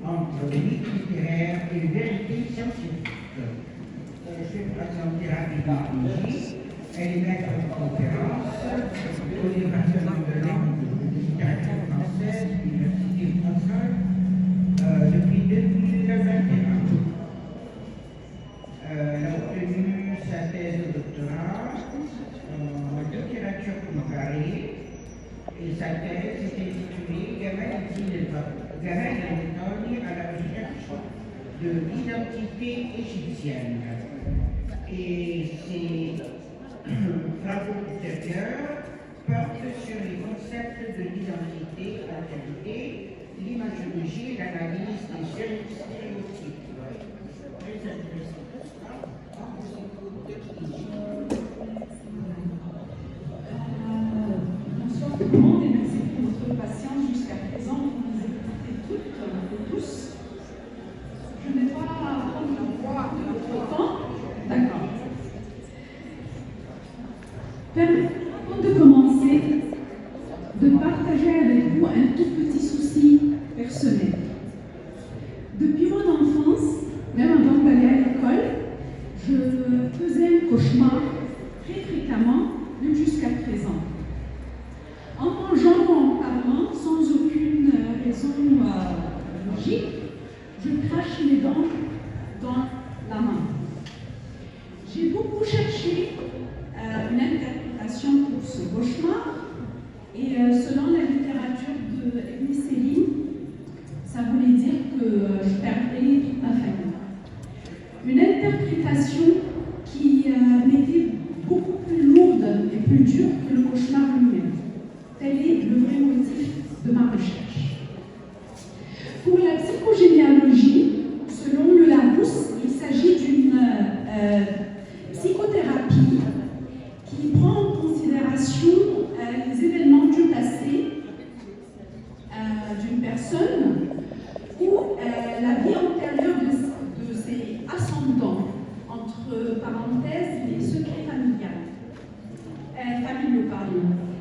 entre le mythe littéraire et les vérités scientifiques. Je vais vous présenter rapidement ici. Elle est maître de conférence au département de langue de littérature française, l'Université française, depuis 2021. Elle a obtenu sa thèse de doctorat en littérature comparée et sa thèse est intitulée Gamma et méthode à la recherche de l'identité égyptienne. Et ses travaux ultérieurs portent sur les concepts de l'identité, la qualité, l'imageologie et l'analyse des stéréotypes. Très intéressant. Bonsoir tout le monde et merci pour votre patience jusqu'à présent pour nous écouter toutes et tous. Je ne vais pas prendre la voix de notre temps. D'accord. Avant de commencer, de partager avec vous un tout petit souci personnel. Depuis mon enfance, même avant d'aller à l'école, je faisais un cauchemar très fréquemment, même jusqu'à présent. En mangeant ou en parlant, sans aucune raison logique, je crache mes dents dans la main. J'ai beaucoup cherché une interprétation pour ce cauchemar et selon la littérature de Ibn Céline, ça voulait dire que je perdrais toute ma famille. Une interprétation qui m'était beaucoup plus lourde et plus dure que le cauchemar lui-même. Tel est le vrai motif de ma recherche. Pour la psychogénéalogie, selon le Larousse, il s'agit d'une psychothérapie qui prend en considération les événements du passé d'une personne ou la vie antérieure de ses ascendants, entre parenthèses, les secrets familiaux.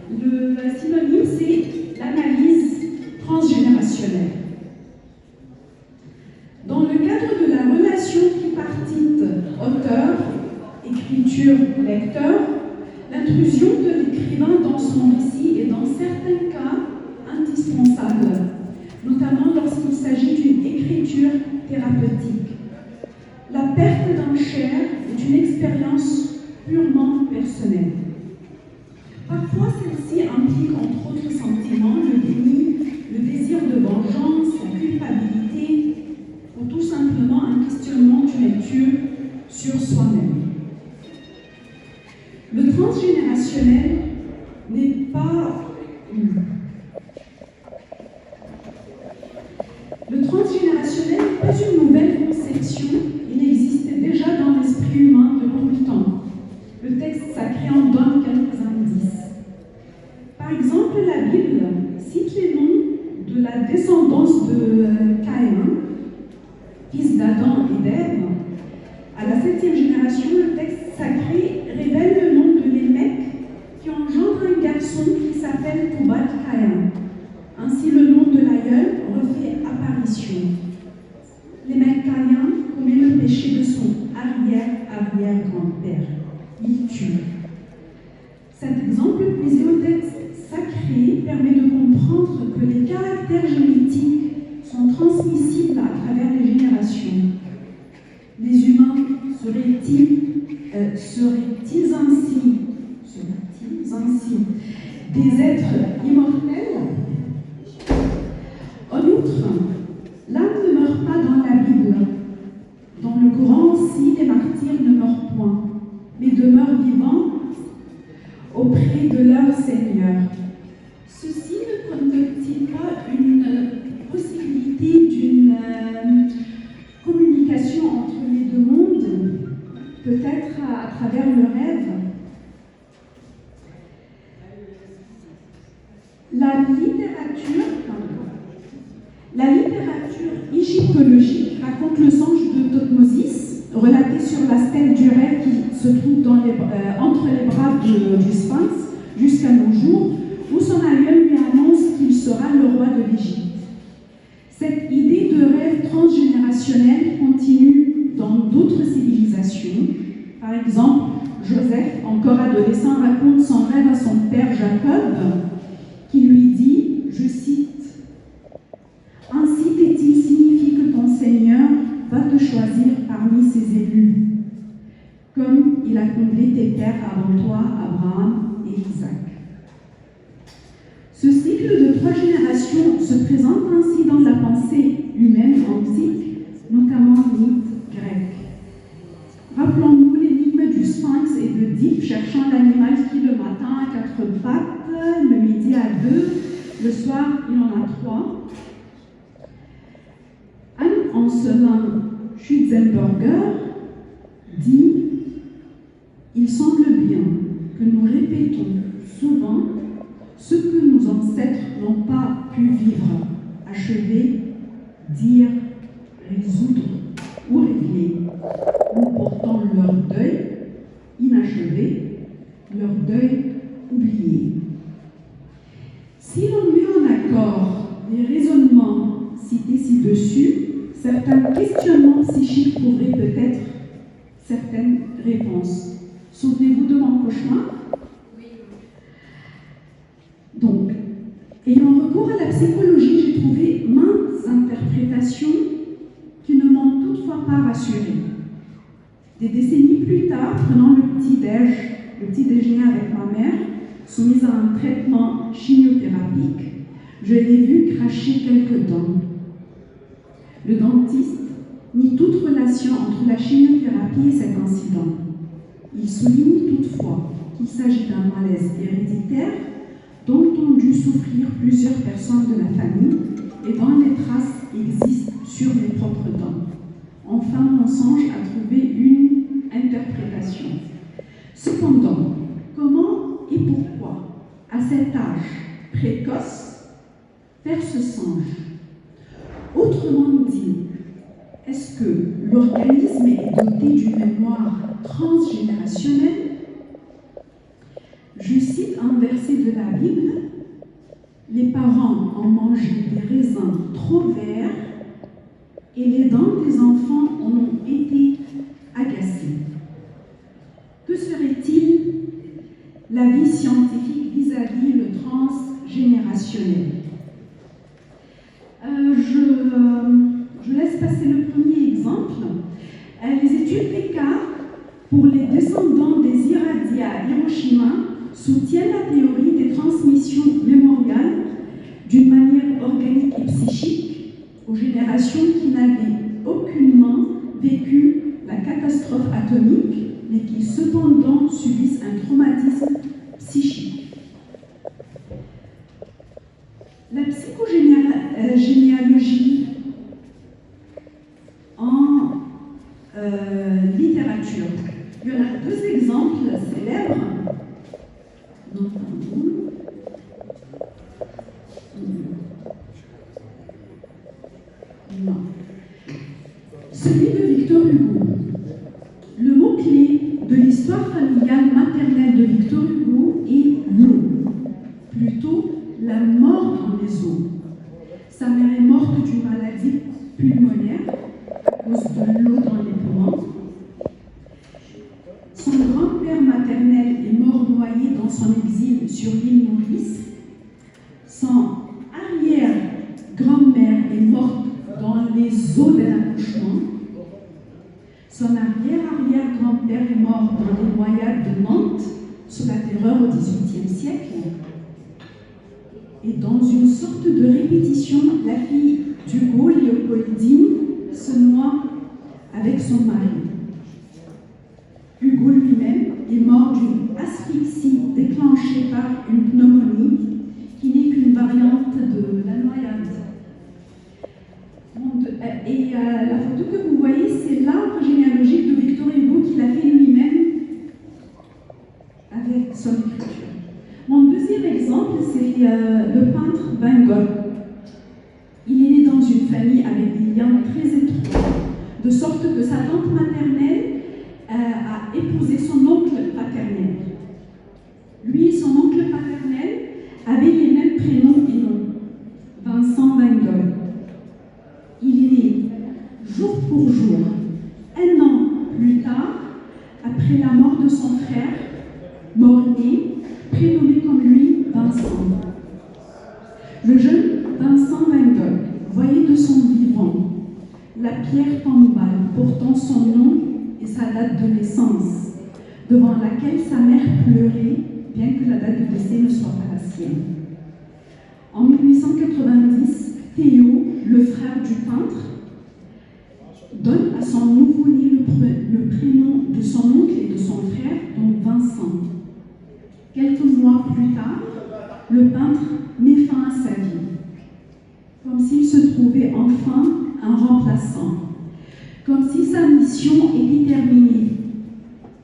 Le synonyme, c'est l'analyse transgénérationnelle. Dans le cadre de la relation tripartite auteur, écriture, lecteur, l'intrusion de l'écrivain dans son récit est dans certains cas indispensable, notamment lorsqu'il s'agit d'une écriture thérapeutique. La perte d'un cher est une expérience purement personnelle. Parfois, celle-ci implique entre autres sentiments le déni, le désir de vengeance, la culpabilité, ou tout simplement un questionnement d'une lecture sur soi-même. Le transgénérationnel n'est pas... Le transgénérationnel n'est pas une nouvelle conception, il existait déjà dans l'esprit humain de tout le temps. Le texte sacré en donne quelques indices. Par exemple, la Bible cite les noms de la descendance de Caïn, fils d'Adam et d'Ève. À la 7e génération, le texte sacré révèle le nom de Lémec qui engendre un garçon qui s'appelle Tubal-Caïn. Ainsi, le nom de l'aïeul refait apparition. Lémec-Caïn commet le péché de son arrière-arrière-grand-père. Il tue. Cet exemple puisé au texte sacré permet de comprendre que les caractères génétiques sont transmissibles à travers les générations. Les humains seraient-ils ainsi des êtres immortels? En outre, l'âme ne meurt pas dans la Bible. Dans le Coran aussi, les martyrs ne meurent point, mais demeurent vivants auprès de leur Seigneur. Ceci ne connote-t-il pas une possibilité d'une communication entre les deux mondes, peut-être à travers le rêve? La littérature égyptologique raconte le songe de Thotmosis, relaté sur la stèle du rêve qui se trouve entre les bras du Sphinx jusqu'à nos jours, où son aïeul lui annonce qu'il sera le roi de l'Égypte. Cette idée de rêve pères avant toi, Abraham et Isaac. Ce cycle de 3 générations se présente ainsi dans la pensée humaine antique, notamment mythe grec. Rappelons-nous l'énigme du sphinx et d'Oedipe cherchant l'animal qui le matin a 4 pattes, le midi a 2, le soir il en a 3. Anne-Ancelin Schützenberger dit « Il semble bien que nous répétons souvent ce que nos ancêtres n'ont pas pu vivre, achever, dire, résoudre ou régler. Nous portons leur deuil inachevé, leur deuil oublié. » Si l'on met en accord les raisonnements cités ci-dessus, certains questionnements psychiques trouveraient peut-être certaines réponses. Souvenez-vous de mon cauchemar? Donc, ayant recours à la psychologie, j'ai trouvé maintes interprétations qui ne m'ont toutefois pas rassurée. Des décennies plus tard, prenant le petit déjeuner avec ma mère, soumise à un traitement chimiothérapique, je l'ai vu cracher quelques dents. Le dentiste nie toute relation entre la chimiothérapie et cet incident. Il souligne toutefois qu'il s'agit d'un malaise héréditaire dont ont dû souffrir plusieurs personnes de la famille et dont les traces existent sur mes propres dents. Enfin, mon songe a trouvé une interprétation. Cependant, comment et pourquoi, à cet âge précoce, faire ce songe? Autrement dit, est-ce que l'organisme est doté d'une mémoire transgénérationnelle? Je cite un verset de la Bible. Les parents ont mangé des raisins trop verts et les dents des enfants en ont été agacées. Que serait-il l'avis scientifique vis-à-vis le transgénérationnel? Je laisse passer le premier exemple. Les études PK pour les descendants des irradiés à Hiroshima soutiennent la théorie des transmissions mémoriales d'une manière organique et psychique aux générations qui n'avaient aucunement vécu la catastrophe atomique, mais qui cependant subissent un traumatisme psychique. La psychogénéalogie en littérature. Il y en a 2 exemples célèbres. Non. Celui de Victor Hugo. Le mot-clé de l'histoire familiale maternelle de Victor Hugo est l'eau. Plutôt, la mort dans les eaux. Sa mère est morte d'une maladie pulmonaire à cause de l'eau dans les poumons. Son grand-père maternel est mort noyé dans son exil sur l'île Maurice. Son arrière-grand-mère est morte dans les eaux de l'accouchement. Son arrière-arrière-grand-père est mort dans les noyades de Nantes sous la terreur au XVIIIe siècle. Et dans une sorte de répétition, la fille d'Hugo, Léopoldine, se noie avec son mari. Hugo lui-même est mort d'une asphyxie déclenchée par une pneumonie qui n'est qu'une variante de la noyade. Et la photo que vous voyez, c'est l'arbre généalogique de Victor Hugo qu'il a fait lui-même avec son écriture. Mon deuxième exemple, c'est le peintre Van Gogh. Il est né dans une famille avec des liens très étroits, de sorte que sa tante maternelle a épousé son oncle paternel. Lui et son oncle paternel avaient les mêmes prénoms et noms, Vincent Van Gogh. Il est né jour pour jour, 1 an plus tard, après la mort de son frère, mort-né, prénommé comme lui Vincent. Le jeune Vincent Van Gogh voyait de son vivant la pierre tombale portant son nom et sa date de naissance, devant laquelle sa mère pleurait, bien que la date de décès ne soit pas la sienne. En 1890, Théo, le frère du peintre, donne à son nouveau-né le prénom de son oncle et de son frère, donc Vincent. Quelques mois plus tard, le peintre met fin à sa vie, comme s'il se trouvait enfin un remplaçant, comme si sa mission était terminée,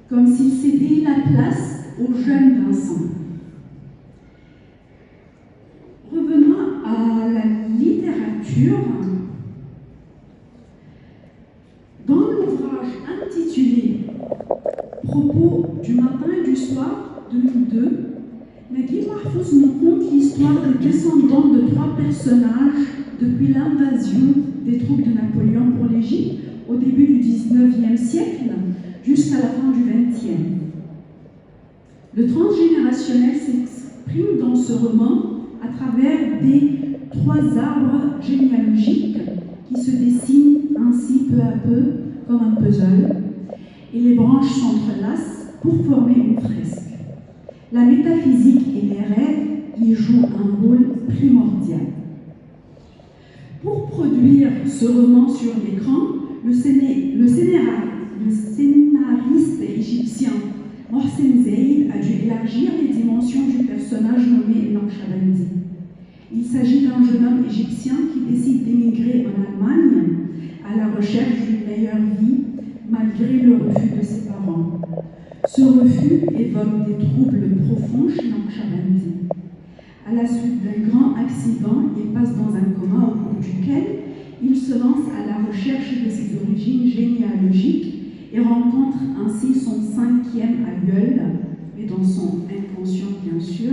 comme s'il cédait la place au jeune Vincent. Revenons à la littérature. Dans l'ouvrage intitulé Propos du matin et du soir 2002, Naguib Mahfouz nous conte l'histoire des descendants de 3 personnages depuis l'invasion des troupes de Napoléon pour l'Égypte au début du XIXe siècle jusqu'à la fin du XXe. Le transgénérationnel s'exprime dans ce roman à travers des 3 arbres généalogiques qui se dessinent ainsi peu à peu comme un puzzle, et les branches s'entrelacent pour former une fresque. La métaphysique et les rêves y jouent un rôle primordial. Pour produire ce roman sur l'écran, le scénariste égyptien Mohsen Zeid a dû élargir les dimensions du personnage nommé Naqshbandi. Il s'agit d'un jeune homme égyptien qui décide d'émigrer en Allemagne à la recherche d'une meilleure vie malgré le refus de ses parents. Ce refus évoque des troubles profonds chez Naqshbandi. À la suite d'un grand accident, il passe dans un coma au cours duquel il se lance à la recherche de ses origines généalogiques et rencontre ainsi son 5e aïeul, mais dans son inconscient bien sûr,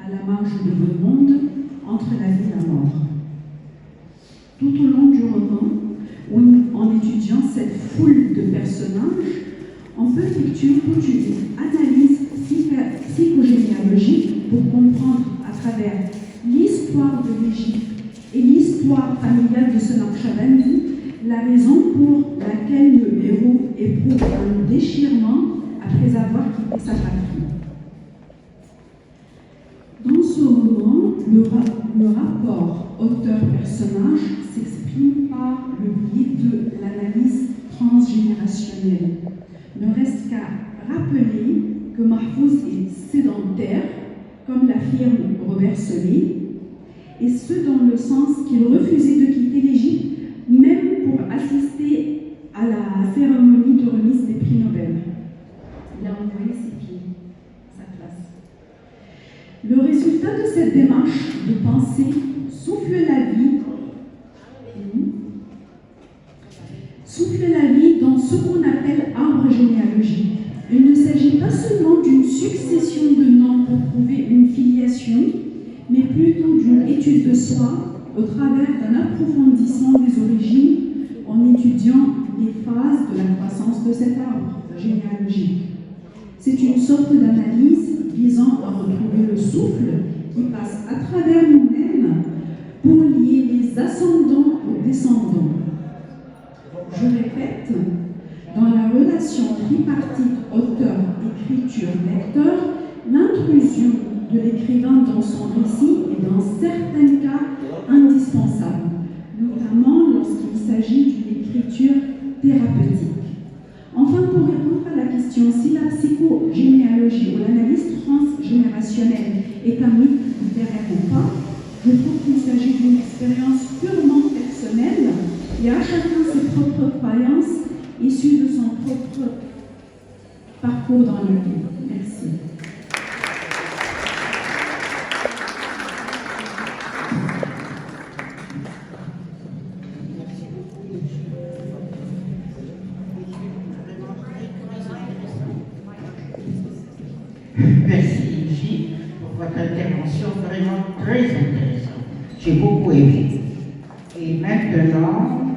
à la marge de deux mondes, entre la vie et la mort. Tout au long du roman, en étudiant cette foule de personnages, on peut effectuer toute une analyse psychogénéalogique pour comprendre à travers l'histoire de l'Égypte et l'histoire familiale de ce Naqshbandi la raison pour laquelle le héros éprouve un déchirement après avoir quitté sa patrie. Dans ce roman, le rapport auteur-personnage s'exprime par le biais de l'analyse transgénérationnelle. Ne reste qu'à rappeler que Mahfouz est sédentaire, comme l'affirme Robert Solé, et ce dans le sens qu'il refusait de quitter l'Égypte, même pour assister à la cérémonie de remise des prix Nobel. Il a envoyé ses pieds, sa classe. Le résultat de cette démarche de pensée souffle la vie dans ce qu'on appelle arbre généalogique. Il ne s'agit pas seulement d'une succession de noms pour prouver une filiation, mais plutôt d'une étude de soi au travers d'un approfondissement des origines en étudiant les phases de la croissance de cet arbre généalogique. C'est une sorte d'analyse visant à retrouver le souffle qui passe à travers nous-mêmes pour lier les ascendants aux descendants. Je répète, dans la relation tripartite auteur-écriture-lecteur, l'intrusion de l'écrivain dans son récit est dans certains cas indispensable, notamment lorsqu'il s'agit d'une écriture thérapeutique. Enfin, pour répondre à la question si la psychogénéalogie ou l'analyse transgénérationnelle est un mythe littéraire ou pas, je trouve qu'il s'agit d'une expérience purement personnelle et à chacun ses propres croyances issues de son propre parcours dans la vie. Merci. Merci Gilles pour votre intervention vraiment très intéressante. J'ai beaucoup aimé. Et maintenant,